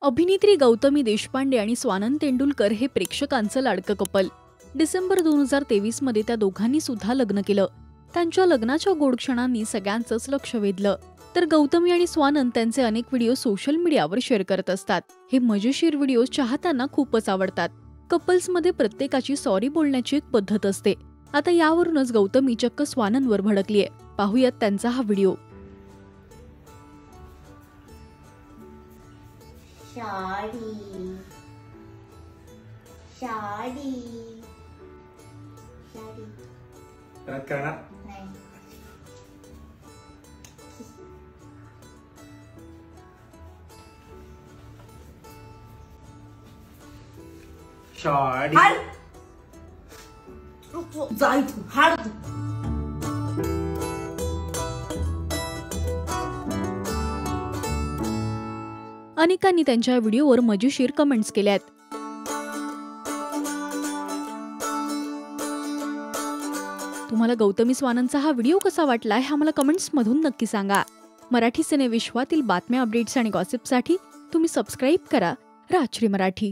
अभिनेत्री गौतमी देशपांडे आणि स्वानंद तेंडुलकर हे प्रेक्षकांचं लाडकं कपल. डिसेंबर 2023 मध्ये त्या दोघांनी सुद्धा लग्न केलं. त्यांच्या लग्नाच्या गोड क्षणांनी सगळ्यांचंच लक्ष वेधलं. तर गौतमी आणि स्वानंद त्यांचे अनेक व्हिडिओ सोशल मीडियावर शेअर करत असतात. हे मजेशीर व्हिडिओ चाहत्यांना खूपच आवडतात. कपल्समध्ये प्रत्येकाची सॉरी बोलण्याची एक पद्धत असते. आता यावरूनच गौतमी चक्क स्वानंदवर भडकलीये. पाहूयात त्यांचा हा व्हिडिओ. शाडी शाडी शाडी परत करणार नाही. शॉडी हाड जा इथून. हाड अनेकांनी त्यांच्या व्हिडिओवर मजेशीर कमेंट्स केल्यात. तुम्हाला गौतमी स्वानंदचा हा व्हिडिओ कसा वाटला हे आम्हाला कमेंट्समधून नक्की सांगा. मराठी सिनेविश्वातील बातम्या, अपडेट्स आणि गॉसिपसाठी तुम्ही सबस्क्राईब करा राजश्री मराठी.